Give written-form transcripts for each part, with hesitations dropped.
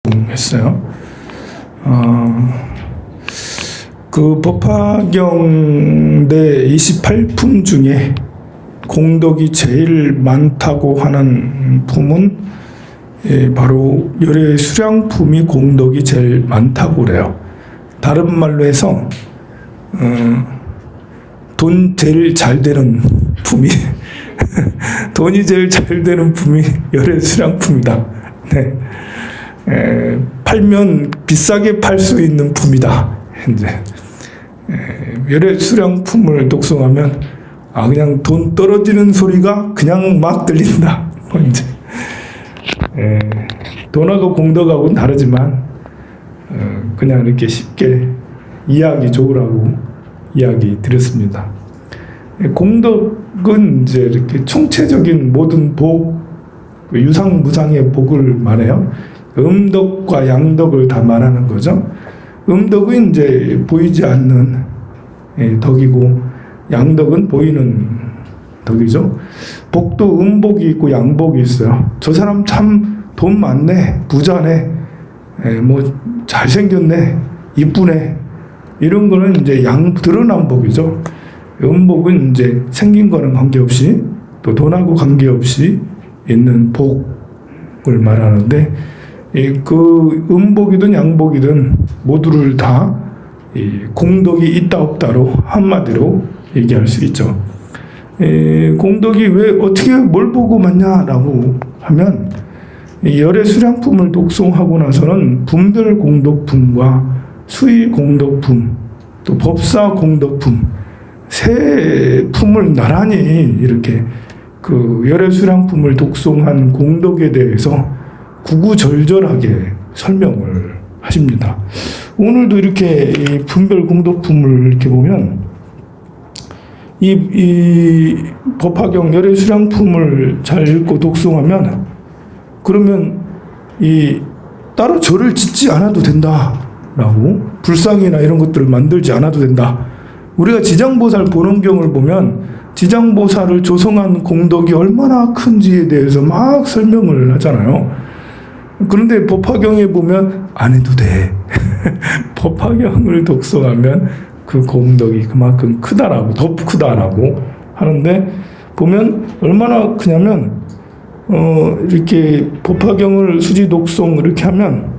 했어요. 그 법화경대 28품 중에 공덕이 제일 많다고 하는 품은 바로 열의 수량품이 공덕이 제일 많다고 그래요. 다른 말로 해서 돈 제일 잘 되는 품이 돈이 제일 잘 되는 품이 열의 수량품이다. 네. 팔면 비싸게 팔 수 있는 품이다. 이제 열의 수량품을 독송하면 그냥 돈 떨어지는 소리가 그냥 막 들린다. 이제 돈하고 공덕하고는 다르지만 그냥 이렇게 쉽게 이해하기 좋으라고 이야기 드렸습니다. 공덕은 이제 이렇게 총체적인 모든 복, 유상무상의 복을 말해요. 음덕과 양덕을 다 말하는 거죠. 음덕은 이제 보이지 않는 덕이고 양덕은 보이는 덕이죠. 복도 음복이 있고 양복이 있어요. 저 사람 참 돈 많네, 부자네, 뭐 잘생겼네, 이쁘네, 이런 거는 이제 드러난 복이죠. 음복은 이제 생긴 거는 관계없이 또 돈하고 관계없이 있는 복을 말하는데, 그 음복이든 양복이든 모두를 다 공덕이 있다 없다로 한마디로 얘기할 수 있죠. 공덕이 왜 어떻게 뭘 보고 맞냐라고 하면 열의 수량품을 독송하고 나서는 분별 공덕품과 수의 공덕품, 또 법사 공덕품 세 품을 나란히 이렇게 그 열의 수량품을 독송한 공덕에 대해서 구구절절하게 설명을 하십니다. 오늘도 이렇게 이 분별 공덕품을 이렇게 보면 이 법화경 열의 수량품을 잘 읽고 독송하면 그러면 따로 절을 짓지 않아도 된다라고, 불상이나 이런 것들을 만들지 않아도 된다. 우리가 지장보살 보는경을 보면 지장보살을 조성한 공덕이 얼마나 큰지에 대해서 막 설명을 하잖아요. 그런데 법화경에 보면 안 해도 돼. 법화경을 독송하면 그 공덕이 그만큼 크다라고, 더 크다라고 하는데, 보면 얼마나 크냐면 이렇게 법화경을 수지 독송 이렇게 하면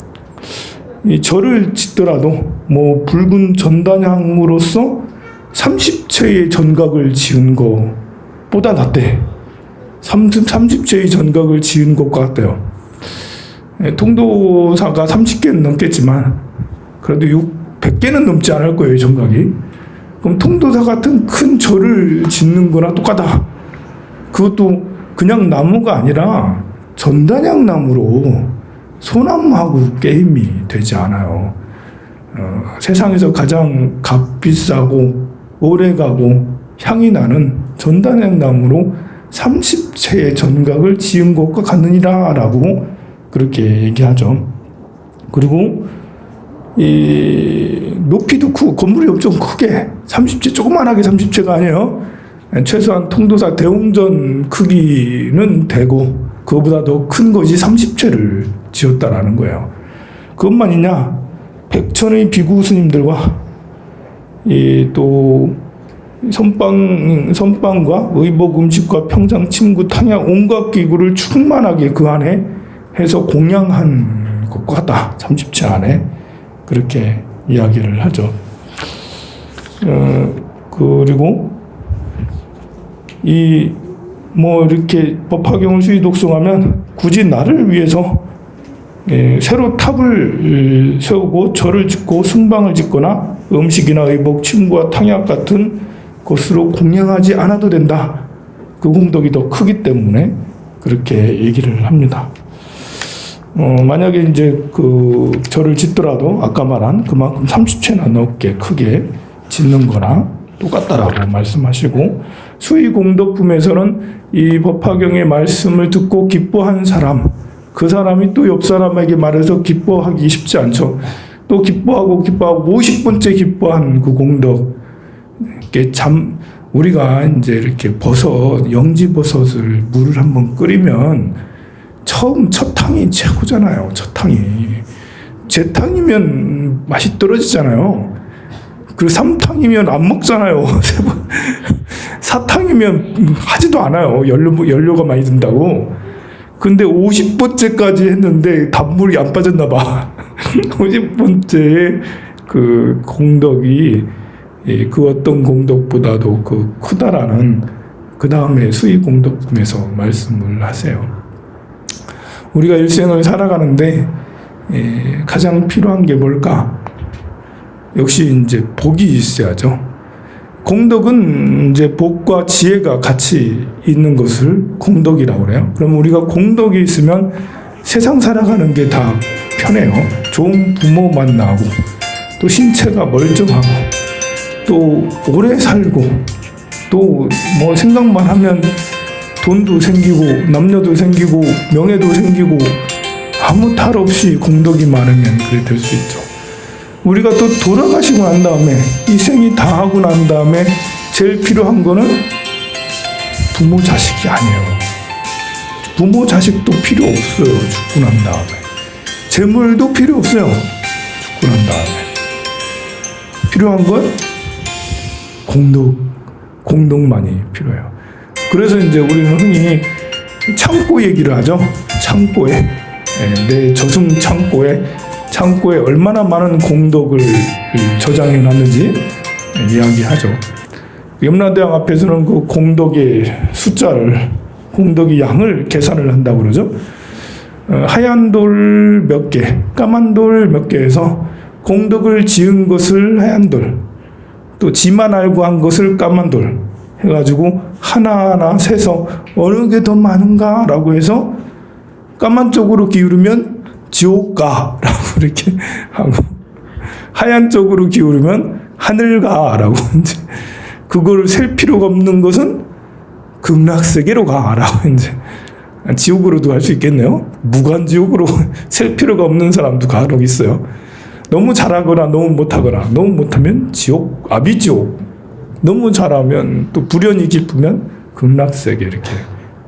이 절을 짓더라도 뭐 붉은 전단향으로서 30채의 전각을 지은 것보다 낫대. 30채의 전각을 지은 것과 같대요. 통도사가 30개는 넘겠지만 그래도 100개는 넘지 않을 거예요, 전각이. 그럼 통도사 같은 큰 절을 짓는 거나 똑같다. 그것도 그냥 나무가 아니라 전단향 나무로, 소나무하고 게임이 되지 않아요. 세상에서 가장 값비싸고 오래가고 향이 나는 전단향 나무로 30채의 전각을 지은 것과 같느니라 라고 그렇게 얘기하죠. 그리고 이 높이도 크고 건물이 엄청 크게 30채, 조그만하게 30채가 아니에요. 최소한 통도사 대웅전 크기는 되고 그거보다 더 큰 것이 30채를 지었다라는 거예요. 그것만이냐, 백천의 비구 스님들과 또 선방과 의복 음식과 평상 침구 탕약 온갖 기구를 충만하게 그 안에 해서 공양한 것과 같다. 30채 안에 그렇게 이야기를 하죠. 그리고 뭐 이렇게 법화경을 수의 독송하면 굳이 나를 위해서 새로 탑을 세우고 절을 짓고 승방을 짓거나 음식이나 의복, 침구와 탕약 같은 것으로 공양하지 않아도 된다. 그 공덕이 더 크기 때문에 그렇게 얘기를 합니다. 만약에 이제 그 절을 짓더라도 아까 말한 그만큼 30채나 넘게 크게 짓는 거나 똑같다라고 말씀하시고, 수의 공덕품에서는 이 법화경의 말씀을 듣고 기뻐한 사람, 그 사람이 또 옆 사람에게 말해서 기뻐하기 쉽지 않죠. 또 기뻐하고 50번째 기뻐한 그 공덕, 우리가 이제 이렇게 영지버섯을 물을 한번 끓이면 첫 탕이 최고잖아요. 첫 탕이. 재탕이면 맛이 떨어지잖아요. 그리고 3탕이면 안 먹잖아요. 4탕이면 하지도 않아요. 연료가 많이 든다고. 근데 50번째까지 했는데 단물이 안 빠졌나 봐. 50번째에 그 공덕이 그 어떤 공덕보다도 그 크다라는 그 다음에 수의공덕품에서 말씀을 하세요. 우리가 일생을 살아가는데 가장 필요한 게 뭘까? 역시 이제 복이 있어야죠. 공덕은 이제 복과 지혜가 같이 있는 것을 공덕이라고 그래요. 그럼 우리가 공덕이 있으면 세상 살아가는 게 다 편해요. 좋은 부모 만나고, 또 신체가 멀쩡하고, 또 오래 살고, 또 뭐 생각만 하면 돈도 생기고, 남녀도 생기고, 명예도 생기고, 아무 탈 없이 공덕이 많으면 그래 될 수 있죠. 우리가 또 돌아가시고 난 다음에, 이 생이 다 하고 난 다음에 제일 필요한 거는 부모 자식이 아니에요. 부모 자식도 필요 없어요. 죽고 난 다음에. 재물도 필요 없어요. 죽고 난 다음에. 필요한 건 공덕만이 필요해요. 그래서 이제 우리는 흔히 창고 얘기를 하죠. 창고에, 내 저승 창고에 얼마나 많은 공덕을 저장해 놨는지 이야기하죠. 염라대왕 앞에서는 그 공덕의 숫자를, 공덕의 양을 계산을 한다고 그러죠. 하얀 돌 몇 개, 까만 돌 몇 개에서 공덕을 지은 것을 하얀 돌, 또 지만 알고 한 것을 까만 돌 해가지고 하나하나 세서 어느 게 더 많은가라고 해서 까만 쪽으로 기울이면 지옥 가라고 이렇게 하고, 하얀 쪽으로 기울이면 하늘 가라고, 이제 그걸 셀 필요가 없는 것은 극락세계로 가라고, 이제 지옥으로도 갈 수 있겠네요. 무관지옥으로 셀 필요가 없는 사람도 간혹 있어요. 너무 잘하거나 너무 못하거나, 너무 못하면 지옥, 아비지옥, 너무 잘하면 또 불연이 깊으면 극락세계 이렇게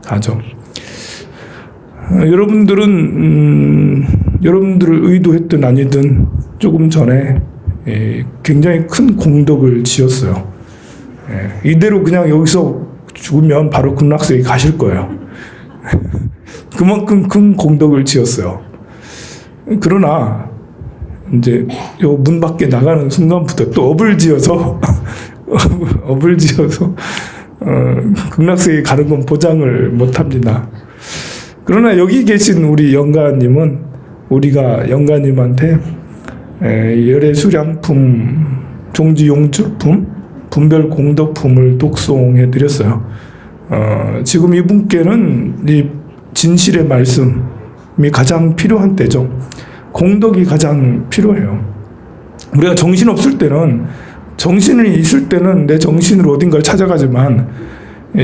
가죠. 여러분들은 여러분들을 의도했든 아니든 조금 전에 굉장히 큰 공덕을 지었어요. 이대로 그냥 여기서 죽으면 바로 극락세계 가실 거예요. 그만큼 큰 공덕을 지었어요. 그러나 이제 요 문 밖에 나가는 순간부터 또 업을 지어서 극락세계 가는 건 보장을 못합니다. 그러나 여기 계신 우리 영가님은, 우리가 영가님한테 열애수량품, 종지용주품, 분별 공덕품을 독송해 드렸어요. 지금 이분께는 이 진실의 말씀이 가장 필요한 때죠. 공덕이 가장 필요해요. 우리가 정신 없을 때는, 정신이 있을 때는 내 정신으로 어딘가를 찾아가지만,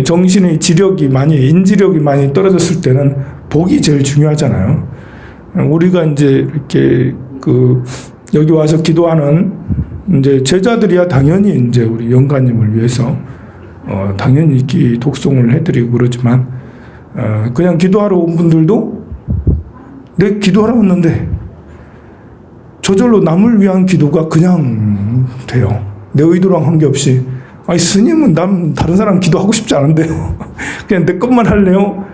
정신의 인지력이 많이 떨어졌을 때는 복이 제일 중요하잖아요. 우리가 이제 이렇게 여기 와서 기도하는 이제 제자들이야 당연히 이제 우리 영가님을 위해서 당연히 이렇게 독송을 해드리고 그러지만, 그냥 기도하러 온 분들도 내 기도하러 왔는데 저절로 남을 위한 기도가 그냥 돼요. 내 의도랑 관계없이. 아니, 스님은 다른 사람 기도하고 싶지 않은데요. 그냥 내 것만 할래요?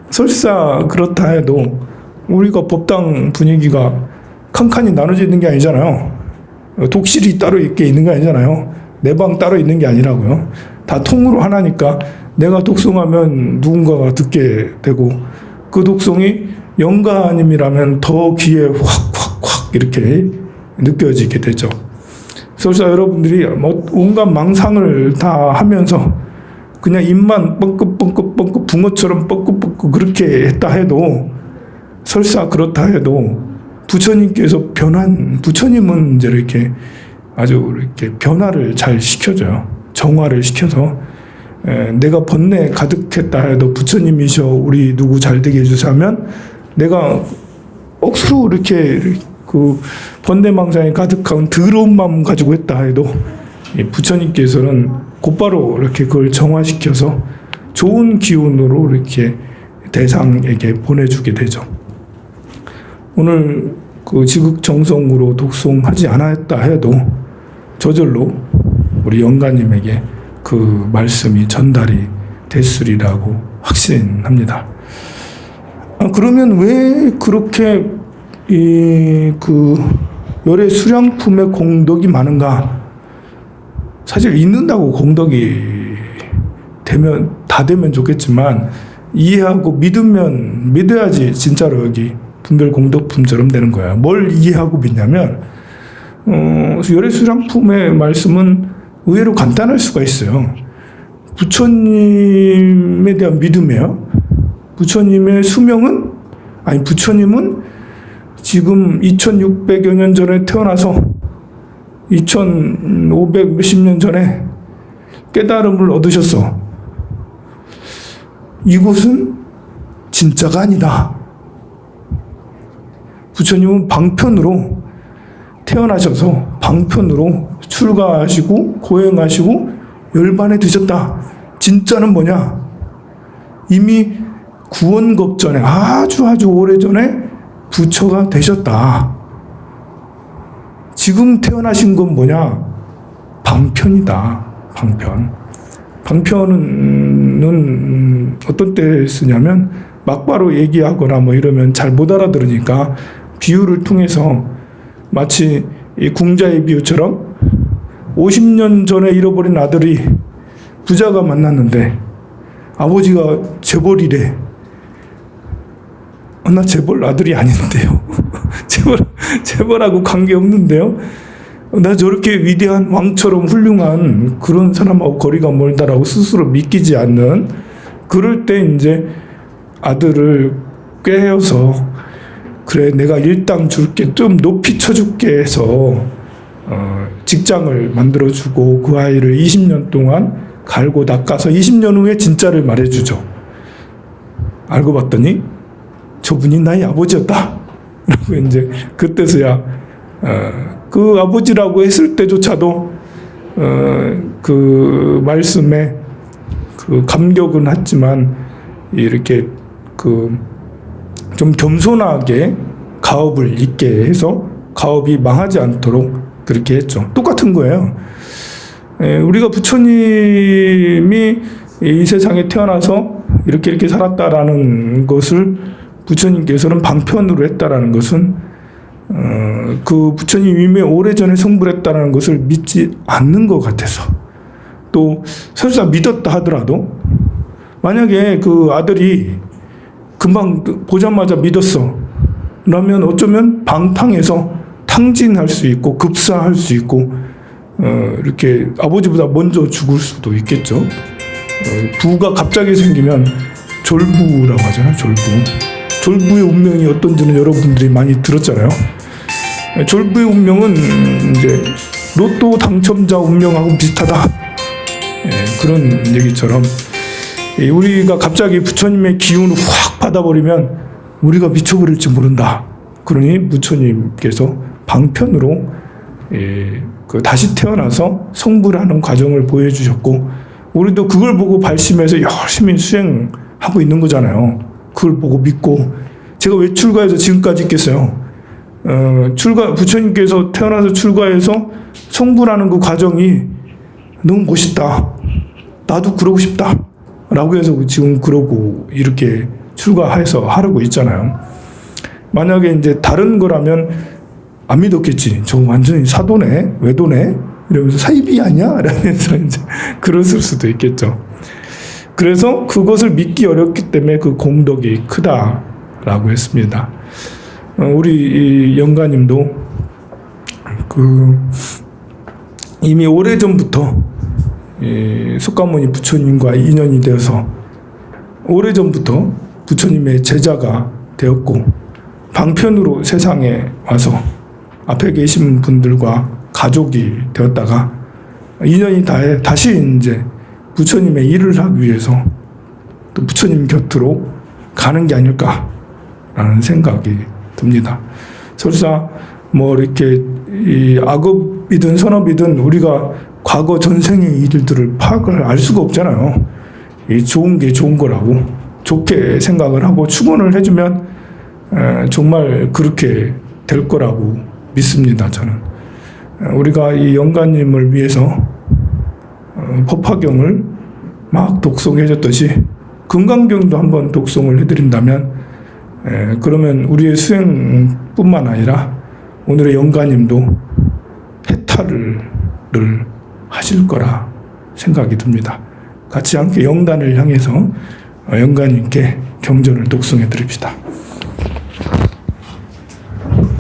설사 그렇다 해도 우리가 법당 분위기가 칸칸이 나눠져 있는 게 아니잖아요. 독실이 따로 있게 있는 게 아니잖아요. 내 방 따로 있는 게 아니라고요. 다 통으로 하나니까 내가 독송하면 누군가가 듣게 되고, 그 독송이 영가님이라면 더 귀에 확 이렇게 느껴지게 되죠. 설사 여러분들이 온갖 망상을 다 하면서 그냥 입만 뻥긋뻥긋 붕어처럼 뻥긋뻥긋 그렇게 했다 해도, 설사 그렇다 해도 부처님께서 부처님은 이제 이렇게 아주 이렇게 변화를 잘 시켜줘요. 정화를 시켜서, 내가 번뇌 가득했다 해도 부처님이셔 우리 누구 잘 되게 해주세요 하면, 내가 억수로 이렇게 그 번뇌망상에 가득한 더러운 마음 가지고 했다 해도 부처님께서는 곧바로 이렇게 그걸 정화시켜서 좋은 기운으로 이렇게 대상에게 보내주게 되죠. 오늘 그 지극정성으로 독송하지 않았다 해도 저절로 우리 영가님에게 그 말씀이 전달이 됐으리라고 확신합니다. 그러면 왜 그렇게 그 열애 수량품의 공덕이 많은가? 사실 있는다고 공덕이 되면 좋겠지만 이해하고 믿어야지 진짜로 여기 분별 공덕품처럼 되는 거야. 뭘 이해하고 믿냐면 열애 수량품의 말씀은 의외로 간단할 수가 있어요. 부처님에 대한 믿음이에요. 부처님의 수명은 부처님은 지금 2600여 년 전에 태어나서 2500 몇십 년 전에 깨달음을 얻으셨어. 이곳은 진짜가 아니다. 부처님은 방편으로 태어나셔서 방편으로 출가하시고 고행하시고 열반에 드셨다. 진짜는 뭐냐? 이미 구원겁전에 아주 오래전에 부처가 되셨다. 지금 태어나신 건 뭐냐? 방편이다. 방편. 방편은 어떤 때 쓰냐면 막바로 얘기하거나 뭐 이러면 잘 못 알아들으니까 비유를 통해서 마치 이 궁자의 비유처럼 50년 전에 잃어버린 아들이 부자가 만났는데 아버지가 재벌이래. 나 재벌 아들이 아닌데요. 재벌하고 관계없는데요. 나 저렇게 위대한 왕처럼 훌륭한 그런 사람하고 거리가 멀다라고 스스로 믿기지 않는, 그럴 때 이제 아들을 꾀어서 그래 내가 일당 줄게, 좀 높이 쳐줄게 해서 직장을 만들어주고 그 아이를 20년 동안 갈고 닦아서 20년 후에 진짜를 말해주죠. 알고 봤더니 저분이 나의 아버지였다. 그리고 이제 그때서야 그 아버지라고 했을 때조차도 그 말씀에 그 감격은 했지만 이렇게 그 좀 겸손하게 가업을 잊게 해서 가업이 망하지 않도록 그렇게 했죠. 똑같은 거예요. 우리가 부처님이 이 세상에 태어나서 이렇게 살았다라는 것을 부처님께서는 방편으로 했다라는 것은 그 부처님 이미 오래전에 성불했다라는 것을 믿지 않는 것 같아서, 또 설사 믿었다 하더라도 만약에 그 아들이 금방 보자마자 믿었어 라면 어쩌면 방탕해서 탕진할 수 있고 급사할 수 있고 이렇게 아버지보다 먼저 죽을 수도 있겠죠. 부가 갑자기 생기면 졸부라고 하잖아요. 졸부의 운명이 어떤지는 여러분들이 많이 들었잖아요. 졸부의 운명은 이제 로또 당첨자 운명하고 비슷하다. 그런 얘기처럼 우리가 갑자기 부처님의 기운을 확 받아버리면 우리가 미쳐버릴지 모른다. 그러니 부처님께서 방편으로 다시 태어나서 성불하는 과정을 보여주셨고, 우리도 그걸 보고 발심해서 열심히 수행하고 있는 거잖아요. 그걸 보고 믿고. 제가 왜 출가해서 지금까지 있겠어요? 부처님께서 태어나서 출가해서 성불하는 그 과정이 너무 멋있다. 나도 그러고 싶다. 라고 해서 지금 그러고 이렇게 출가해서 하려고 있잖아요. 만약에 이제 다른 거라면 안 믿었겠지. 저 완전히 사도네, 외도네, 이러면서 사이비 아니야? 이러면서 이제 그랬을 수도 있겠죠. 그래서 그것을 믿기 어렵기 때문에 그 공덕이 크다라고 했습니다. 우리 영가님도 이미 오래전부터 석가모니 부처님과 인연이 되어서 오래전부터 부처님의 제자가 되었고, 방편으로 세상에 와서 앞에 계신 분들과 가족이 되었다가 인연이 다해 다시 이제 부처님의 일을 하기 위해서 또 부처님 곁으로 가는 게 아닐까라는 생각이 듭니다. 설사 뭐 이렇게 이 악업이든 선업이든 우리가 과거 전생의 일들을 파악을 알 수가 없잖아요. 이 좋은 게 좋은 거라고 좋게 생각을 하고 축원을 해주면 정말 그렇게 될 거라고 믿습니다. 저는 우리가 이 영가님을 위해서 법화경을 막 독송해 줬듯이 금강경도 한번 독송을 해드린다면 그러면 우리의 수행뿐만 아니라 오늘의 영가님도 해탈을 하실 거라 생각이 듭니다. 같이 함께 영단을 향해서 영가님께 경전을 독송해 드립시다.